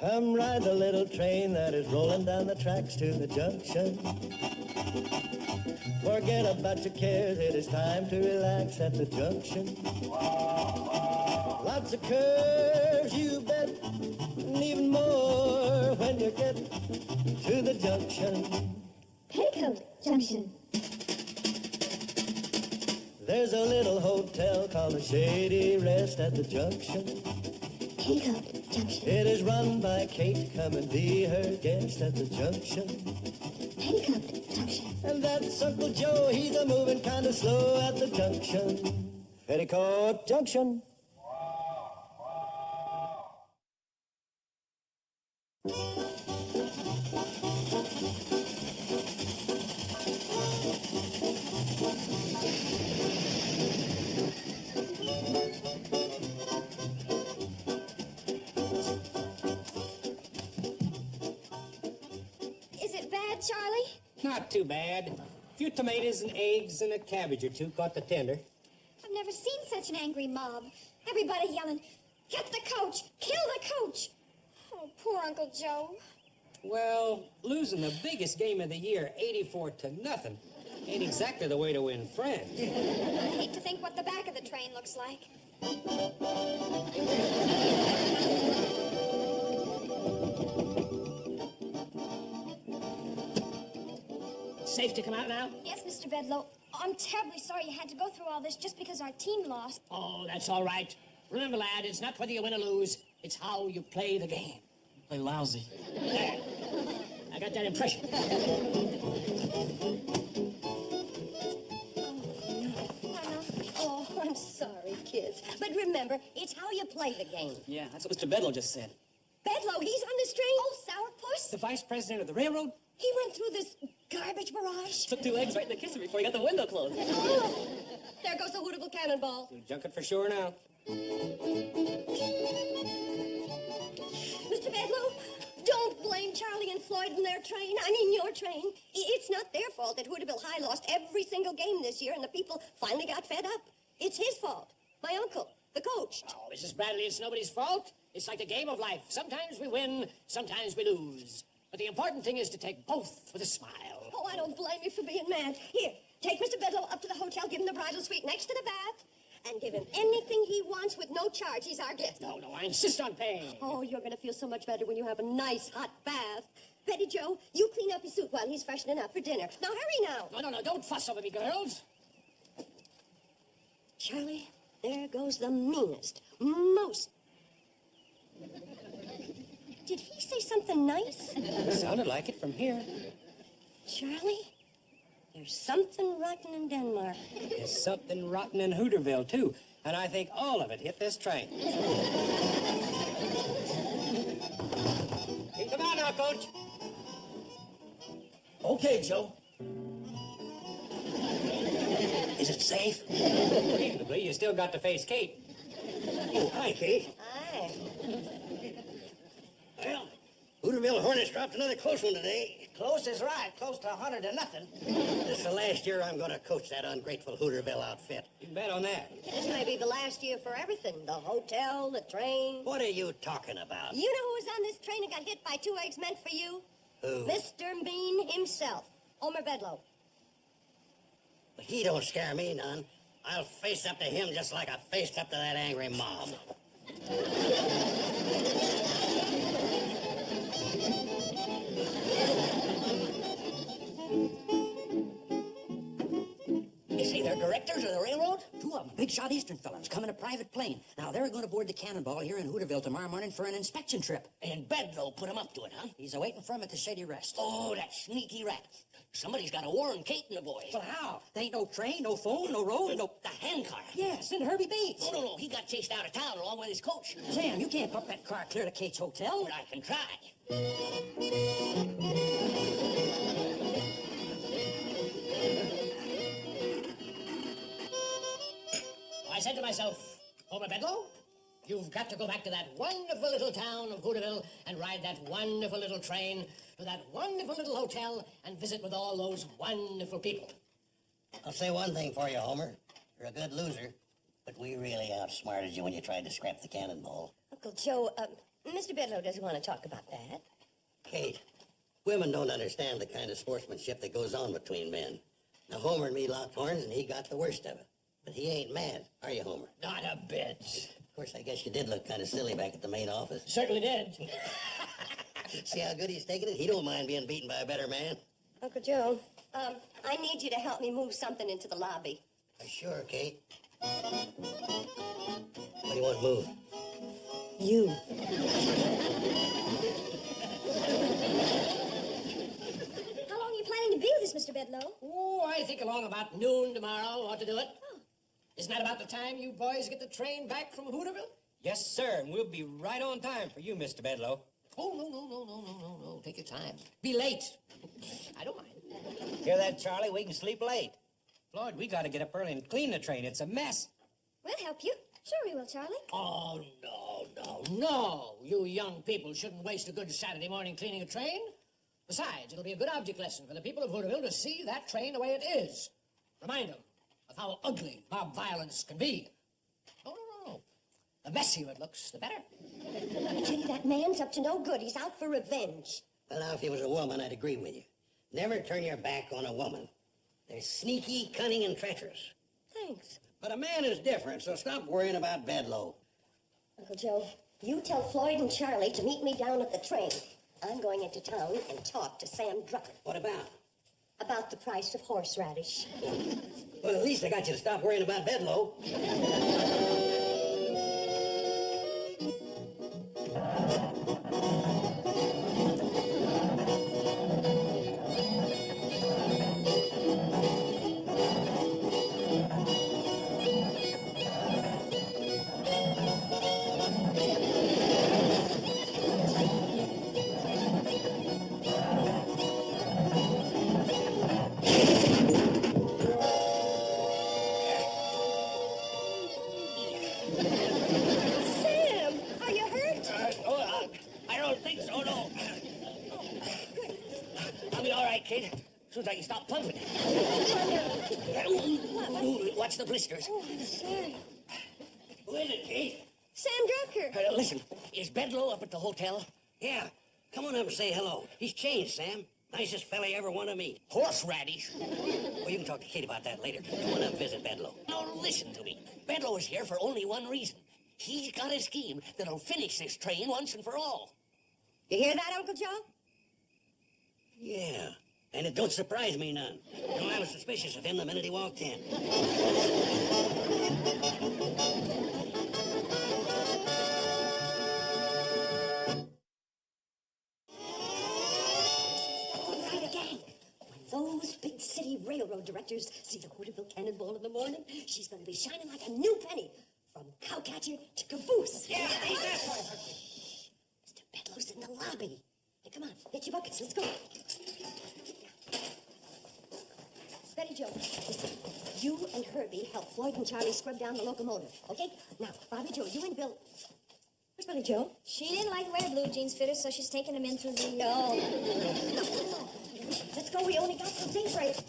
Come ride the little train that is rolling down the tracks to the junction. Forget about your cares, it is time to relax at the junction. Lots of curves, you bet, and even more when you get to the junction. Petticoat Junction. There's a little hotel called the Shady Rest at the junction. Petticoat Junction. It is run by Kate, come and be her guest at the junction. Petticoat Junction. And that's Uncle Joe, he's a moving kind of slow at the junction. Petticoat Junction. Is it bad, Charlie? Not too bad. A few tomatoes and eggs and a cabbage or two caught the tender. I've never seen such an angry mob. Everybody yelling, "Get the coach! Kill the coach!" Oh, poor Uncle Joe. Well, losing the biggest game of the year, 84-0, ain't exactly the way to win friends. I hate to think what the back of the train looks like. Safe to come out now? Yes, Mr. Bedloe. I'm terribly sorry you had to go through all this just because our team lost. Oh, that's all right. Remember, lad, it's not whether you win or lose, it's how you play the game. Play lousy. There. I got that impression. Oh, I'm sorry, kids. But remember, it's how you play the game. Yeah, that's what Mr. Bedloe just said. Bedloe, he's on this train? Oh, sourpuss. The vice president of the railroad He went through this garbage barrage. took 2 eggs right in the kisser before he got the window closed. Oh, there goes the Hootable cannonball. You junket for sure now. Mr. Bedloe, don't blame Charlie and Floyd and their train. I mean your train. It's not their fault that Hooterville High lost every single game this year and the people finally got fed up. It's his fault. My uncle, the coach. Oh, Mrs. Bradley, it's nobody's fault. It's like the game of life. Sometimes we win, sometimes we lose. But the important thing is to take both with a smile. Oh, I don't blame you for being mad. Here, take Mr. Bedloe up to the hotel, give him the bridal suite next to the bath, and give him anything he wants with no charge. He's our guest. No, I insist on paying. Oh, you're going to feel so much better when you have a nice hot bath. Petty Joe, you clean up his suit while he's freshening up for dinner. Now, hurry now. No, don't fuss over me, girls. Charlie, there goes the meanest, most... Did he say something nice? Sounded like it from here. Charlie, there's something rotten in Denmark. There's something rotten in Hooterville, too. And I think all of it hit this train. You can come out now, Coach. Okay, Joe. Is it safe? Reasonably, you still got to face Kate. Oh, hi, Kate. Aye. Well, Hooterville Hornets dropped another close one today. Close is right. Close to 100-0. This is the last year I'm going to coach that ungrateful Hooterville outfit. You can bet on that. This may be the last year for everything. The hotel, the train. What are you talking about? You know who was on this train and got hit by 2 eggs meant for you? Who? Mr. Mean himself, Homer Bedloe. He don't scare me none. I'll face up to him just like I faced up to that angry mob. You see, they're directors of the railroad. 2 of them, big shot Eastern fellas, come in a private plane. Now, they're going to board the Cannonball here in Hooterville tomorrow morning for an inspection trip. And Bedloe put him up to it, huh? He's awaiting for him at the Shady Rest. Oh, that sneaky rat. Somebody's got to warn Kate and the boys. Well, how? There ain't no train, no phone, no road, no... The handcar. Yes, and Herbie Bates. Oh, no, he got chased out of town along with his coach. Sam, you can't park that car clear to Kate's hotel. But I can try. I said to myself, Homer Bedloe, you've got to go back to that wonderful little town of Hooterville and ride that wonderful little train to that wonderful little hotel and visit with all those wonderful people. I'll say one thing for you, Homer. You're a good loser, but we really outsmarted you when you tried to scrap the cannonball. Uncle Joe, Mr. Bedloe doesn't want to talk about that. Kate, women don't understand the kind of sportsmanship that goes on between men. Now, Homer and me locked horns, and he got the worst of it. But he ain't mad, are you, Homer? Not a bit. Of course, I guess you did look kind of silly back at the main office. Certainly did. See how good he's taking it? He don't mind being beaten by a better man. Uncle Joe, I need you to help me move something into the lobby. Sure, Kate. What do you want moved? You. How long are you planning to be with us, Mr. Bedloe? Oh, I think along about noon tomorrow ought to do it. Isn't that about the time you boys get the train back from Hooterville? Yes, sir, and we'll be right on time for you, Mr. Bedloe. Oh, no. Take your time. Be late. I don't mind. Hear that, Charlie? We can sleep late. Floyd, we gotta get up early and clean the train. It's a mess. We'll help you. Sure we will, Charlie. Oh, no. You young people shouldn't waste a good Saturday morning cleaning a train. Besides, it'll be a good object lesson for the people of Hooterville to see that train the way it is. Remind them of how ugly mob violence can be. No. The messier it looks, the better. I tell you, that man's up to no good. He's out for revenge. Well, now, if he was a woman, I'd agree with you. Never turn your back on a woman. They're sneaky, cunning, and treacherous. Thanks. But a man is different, so stop worrying about Bedloe. Uncle Joe, you tell Floyd and Charlie to meet me down at the train. I'm going into town and talk to Sam Drucker. What about? About the price of horseradish. Well, at least I got you to stop worrying about Bedloe. Sam, are you hurt? I don't think so, no. I'll be all right, kid. As soon as I can stop pumping. Watch the blisters. Oh, Sam. Who is it, Kate? Sam Drucker. Listen, is Bedloe up at the hotel? Yeah. Come on up and say hello. He's changed, Sam. Nicest fella you ever want to meet. Horseradish? Well, you can talk to Kate about that later. Come on up and visit Bedloe. Now, listen to me. Bedloe is here for only one reason. He's got a scheme that'll finish this train once and for all. You hear that, Uncle Joe? Yeah. And it don't surprise me none. You know, I was suspicious of him the minute he walked in. All right again. When those big city railroad directors see the Hooterville Cannonball in the morning, she's going to be shining like a new penny. From cowcatcher to caboose. Yeah, he's that one. Mr. Bedloe's in the lobby. Hey, come on, get your buckets. Let's go. Betty Joe, listen. You and Herbie help Floyd and Charlie scrub down the locomotive, okay? Now, Bobby Joe, you and Bill. Where's Betty Joe? She didn't like the way the blue jeans fit her, so she's taking them in through the... No. Let's go. We only got some things right.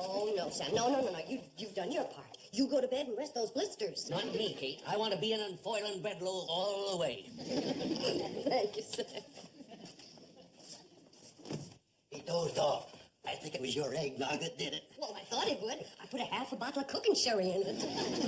Oh, no, Sam. No. You've done your part. You go to bed and rest those blisters. Not me, Kate. I want to be in and foiling Bedloe all the way. Thank you, Sam. He dozed off. I think it was your eggnog that did it. Well, I thought it would. I put a half a bottle of cooking sherry in it.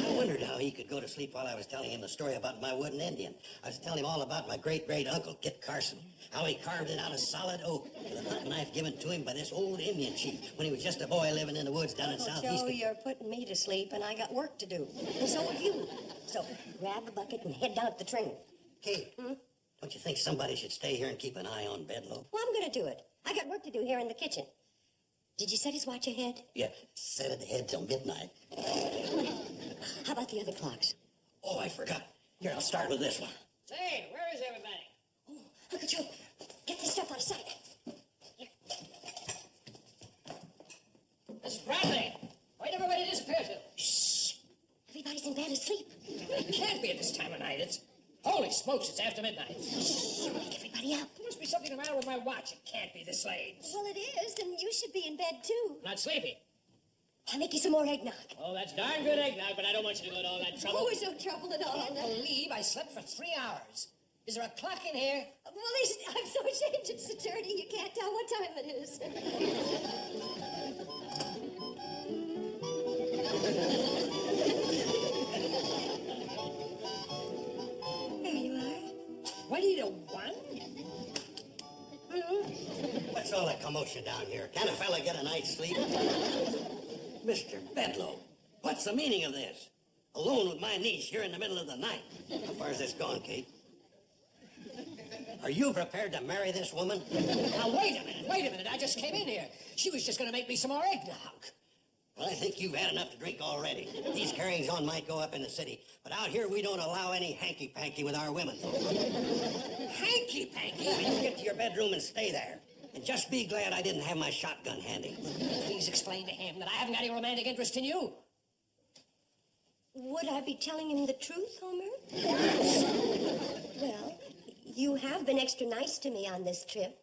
I wondered how he could go to sleep while I was telling him the story about my wooden Indian. I was telling him all about my great-great-uncle, Kit Carson, how he carved it out of solid oak with a hunting knife given to him by this old Indian chief when he was just a boy living in the woods down in southeast. Joe, you're putting me to sleep, and I got work to do. And so have you. So grab a bucket and head down to the train. Kate, don't you think somebody should stay here and keep an eye on Bedloe? Well, I'm going to do it. I got work to do here in the kitchen. Did you set his watch ahead? Yeah, set it ahead till midnight. How about the other clocks? Oh, I forgot. Here, I'll start with this one. Say, where is everybody? Oh, Uncle Joe, get this stuff out of sight. Here. Mrs. Bradley, where'd everybody disappear to? Shh. Everybody's in bed asleep. It can't be at this time of night. Holy smokes, it's after midnight. Shh. Wake everybody up. There must be something the matter with my watch. It can't be this late. Well, it is, and you should be in bed, too. Not sleepy. I'll make you some more eggnog. Oh, that's darn good eggnog, but I don't want you to go to all that trouble. Oh, it's no trouble at all. I can't believe I slept for 3 hours. Is there a clock in here? Well, I'm so ashamed it's so dirty you can't tell what time it is. There you are. What do you want? What's all that commotion down here? Can a fella get a night's sleep? Mr. Bedloe, what's the meaning of this? Alone with my niece here in the middle of the night. How far is this gone, Kate? Are you prepared to marry this woman? Now, wait a minute. I just came in here. She was just going to make me some more eggnog. Well, I think you've had enough to drink already. These carryings on might go up in the city, but out here we don't allow any hanky-panky with our women. Hanky-panky? You get to your bedroom and stay there. And just be glad I didn't have my shotgun handy. Please explain to him that I haven't got any romantic interest in you. Would I be telling him the truth, Homer? Well, you have been extra nice to me on this trip.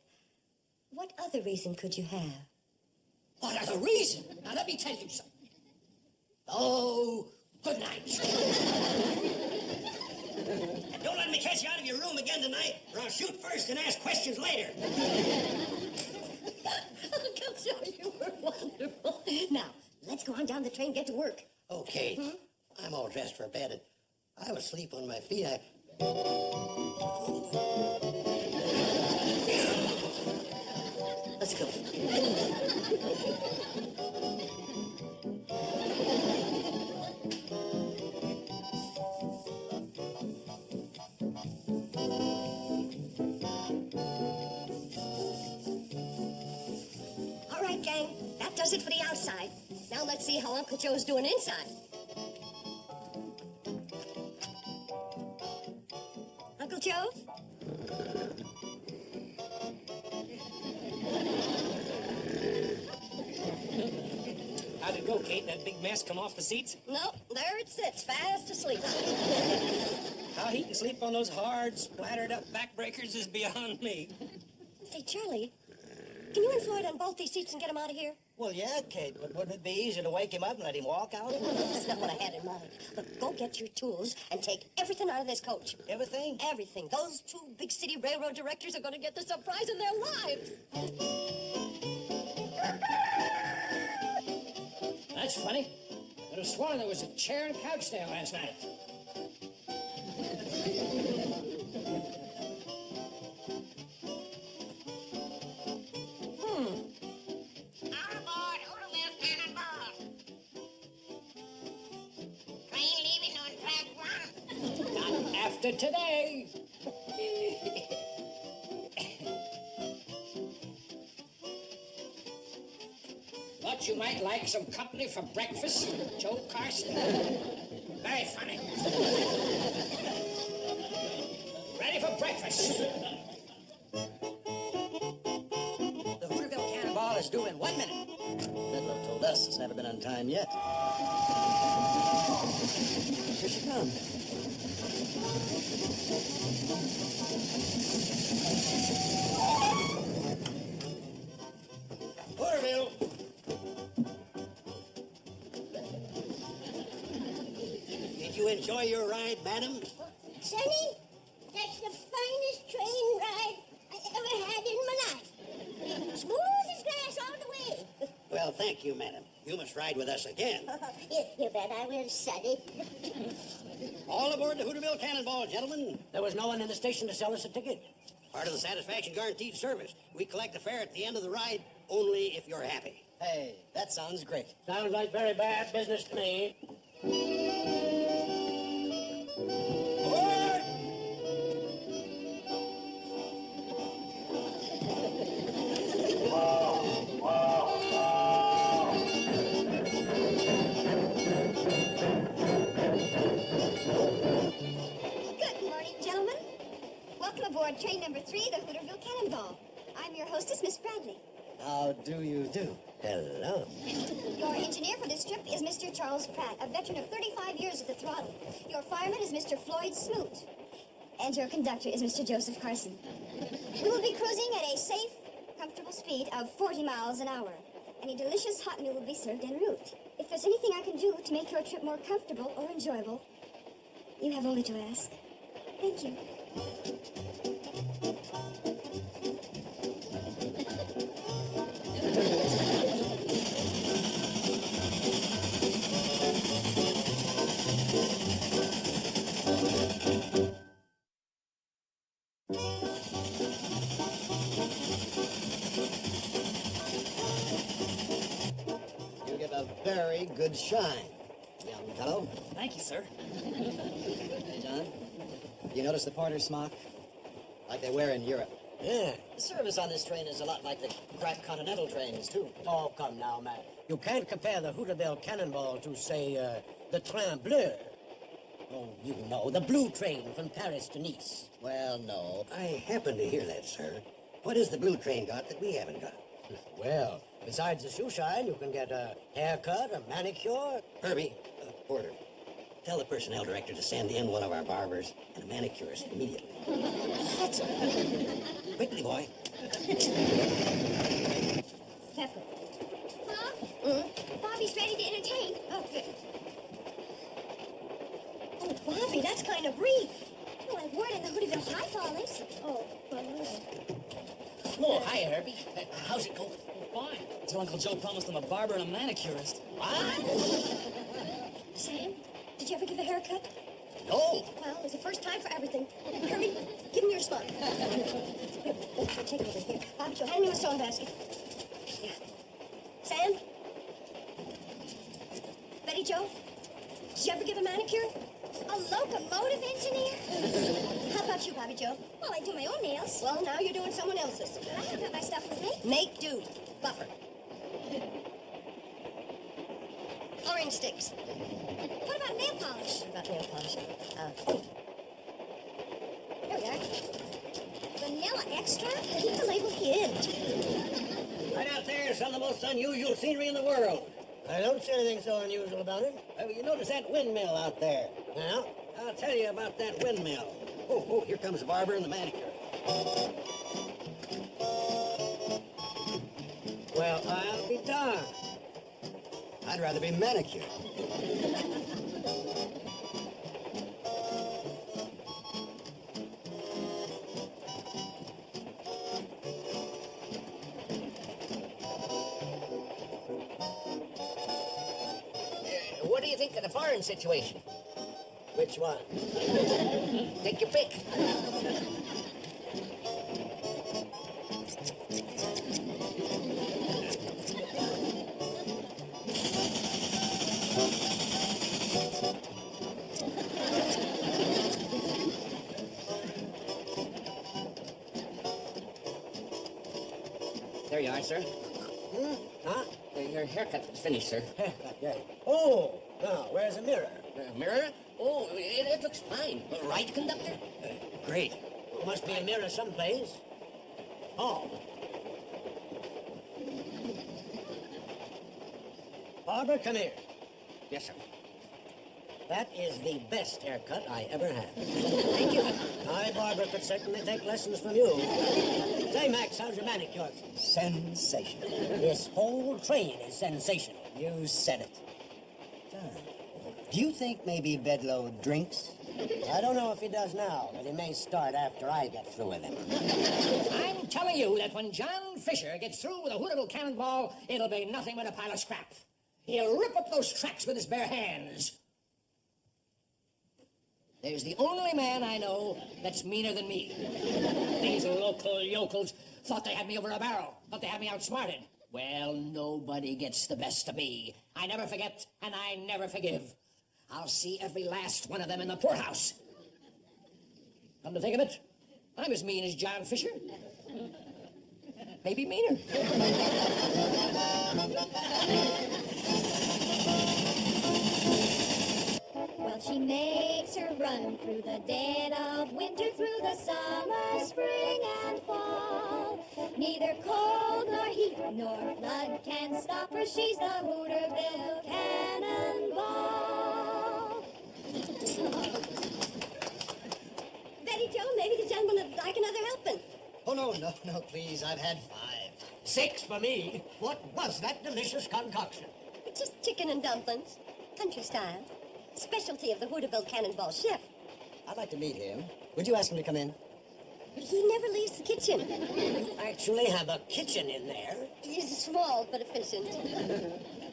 What other reason could you have? What other reason? Now, let me tell you something. Oh, good night. And don't let me catch you out of your room again tonight, or I'll shoot first and ask questions later. Uncle Joe, you were wonderful. Now, let's go on down the train and get to work. Okay, I'm all dressed for bed, and I was asleep on my feet. Let's go. All right, gang. That does it for the outside. Now let's see how Uncle Joe's doing inside. Uncle Joe? How'd it go, Kate? That big mess come off the seats? No, there it sits, fast asleep. How he can sleep on those hard, splattered up backbreakers is beyond me. Hey, Charlie, can you and Floyd unbolt these seats and get him out of here? Well, yeah, Kate, but wouldn't it be easier to wake him up and let him walk out? That's not what I had in mind. Look, go get your tools and take everything out of this coach. Everything? Everything. Those two big city railroad directors are going to get the surprise of their lives. That's funny. I'd have sworn there was a chair and couch there last night. All aboard, Hooterville Cannonball. Train leaving on track 1. Not after today. Thought you might like some company for breakfast, Joe Carson? Very funny. Ready for breakfast. The Hooterville Cannonball is due in 1 minute. Bedloe told us it's never been on time yet. Here she comes. Hooterville! Did you enjoy your ride, madam? Sonny, that's the finest train ride I ever had in my life. Smooth as glass all the way. Well, thank you, madam. You must ride with us again. You bet I will, Sonny. All aboard the Hooterville Cannonball, gentlemen. There was no one in the station to sell us a ticket. Part of the satisfaction guaranteed service. We collect the fare at the end of the ride, only if you're happy. Hey, that sounds great. Sounds like very bad business to me. Aboard! Good morning, gentlemen. Welcome aboard train number 3, the Hooterville Cannonball. I'm your hostess, Miss Bradley. How do you do? Hello. Your engineer for this trip is Mr. Charles Pratt, a veteran of 35 years at the throttle. Your fireman is Mr. Floyd Smoot. And your conductor is Mr. Joseph Carson. We will be cruising at a safe, comfortable speed of 40 miles an hour. And a delicious hot meal will be served en route. If there's anything I can do to make your trip more comfortable or enjoyable, you have only to ask. Thank you. You get a very good shine, young fellow. Thank you, sir. Hey, John, you notice the porter's smock? Like they wear in Europe. Yeah, the service on this train is a lot like the crack Continental trains, too. Oh, come now, man. You can't compare the Hooterville Cannonball to, say, the Train Bleu. Oh, you know, the blue train from Paris to Nice. Well, no. I happen to hear that, sir. What has the blue train got that we haven't got? Well, besides the shoe shine, you can get a haircut, a manicure. Herbie, porter, tell the personnel director to send in one of our barbers and a manicurist immediately. What? Quickly, boy. Pepper. Huh? Bobby's ready to entertain. Oh, good. Oh, Bobby, that's kind of brief. Oh, I wore it in the Hooterville High Fallers. Oh, Oh, hi, Herbie. How's it going? Fine. Until Uncle Joe promised him a barber and a manicurist. What? Sam, did you ever give a haircut? No. Well, there's a first time for everything. Hurry, give him your smock. Here, take it over here. Bobby Joe, hand me my sewing basket. Yeah. Sam? Betty Joe? Did you ever give a manicure? A locomotive engineer? How about you, Bobby Joe? Well, I do my own nails. Well, now you're doing someone else's. But I don't have my stuff with me. Make do. Buffer. Orange sticks. What about nail polish? What about nail polish? Here we are. Vanilla extract? Keep the label hid. Right out there is some of the most unusual scenery in the world. I don't see anything so unusual about it. You notice that windmill out there? Yeah? I'll tell you about that windmill. Oh, here comes the barber and the manicure. Well, I'll be darned. I'd rather be manicured. What do you think of the foreign situation? Which one? Take your pick. There you are, sir. Huh? Your haircut is finished, sir. Haircut, yeah. Oh, now, where's the mirror? Mirror? Oh, it looks fine. Right, conductor? Great. Must be a mirror someplace. Oh. Barbara, come here. Yes, sir. That is the best haircut I ever had. Thank you. I, Barbara, could certainly take lessons from you. Say, Max, how's your manicure? Sensational. This whole train is sensational. You said it. John, do you think maybe Bedloe drinks? I don't know if he does now, but he may start after I get through with him. I'm telling you that when John Fisher gets through with a Hooterville cannonball, it'll be nothing but a pile of scrap. He'll rip up those tracks with his bare hands. There's the only man I know that's meaner than me. These local yokels thought they had me over a barrel, thought they had me outsmarted. Well, nobody gets the best of me. I never forget, and I never forgive. I'll see every last one of them in the poorhouse. Come to think of it, I'm as mean as John Fisher. Maybe meaner. Well, she makes her run through the dead of winter, through the summer, spring, and fall. Neither cold nor heat nor flood can stop her. She's the Hooterville Cannonball. Betty Joe, maybe the gentleman would like another helping. Oh, no, please. I've had 5. 6 for me. What was that delicious concoction? Just Chicken and dumplings, country style. Specialty of the Hooterville Cannonball chef. I'd like to meet him. Would you ask him to come in? He never leaves the kitchen. You actually have a kitchen in there. He's small but efficient.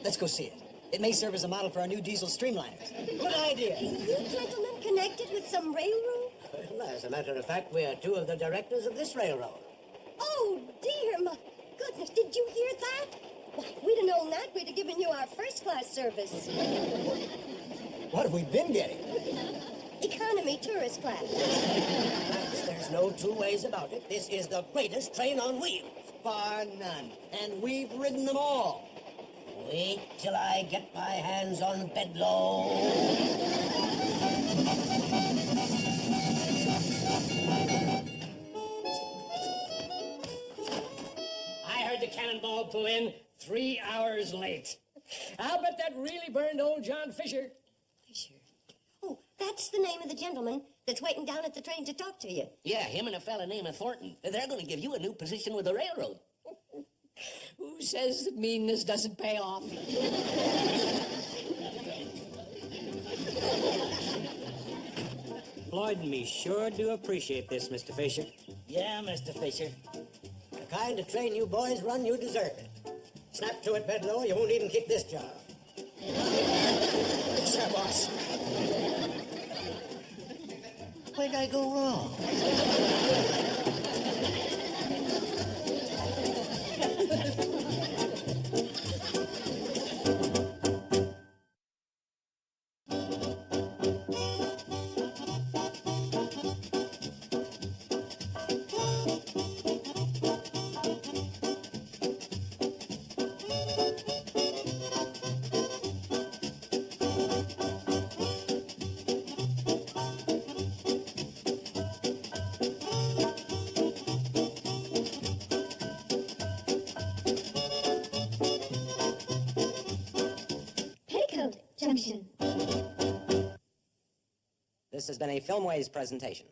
Let's go see it. It may serve as a model for our new diesel streamliners. Good idea. You gentlemen connected with some railroad? Well, as a matter of fact, we are two of the directors of this railroad. Oh, dear, my goodness, did you hear that? Why, if we'd have known that, we'd have given you our first-class service. What have we been getting? Economy tourist class. There's no two ways about it. This is the greatest train on wheels. Bar none. And we've ridden them all. Wait till I get my hands on Bedloe. I heard the cannonball pull in 3 hours late. I'll bet that really burned old John Fisher. Fisher? Oh, that's the name of the gentleman that's waiting down at the train to talk to you. Yeah, him and a fella named Thornton. They're going to give you a new position with the railroad. Who says that meanness doesn't pay off? Floyd and me sure do appreciate this, Mr. Fisher. Yeah, Mr. Fisher. The kind of train you boys run, you deserve it. Snap to it, Bedloe. You won't even keep this job. Yes, sir, boss. Where'd I go wrong? Petticoat Junction. This has been a Filmways presentation.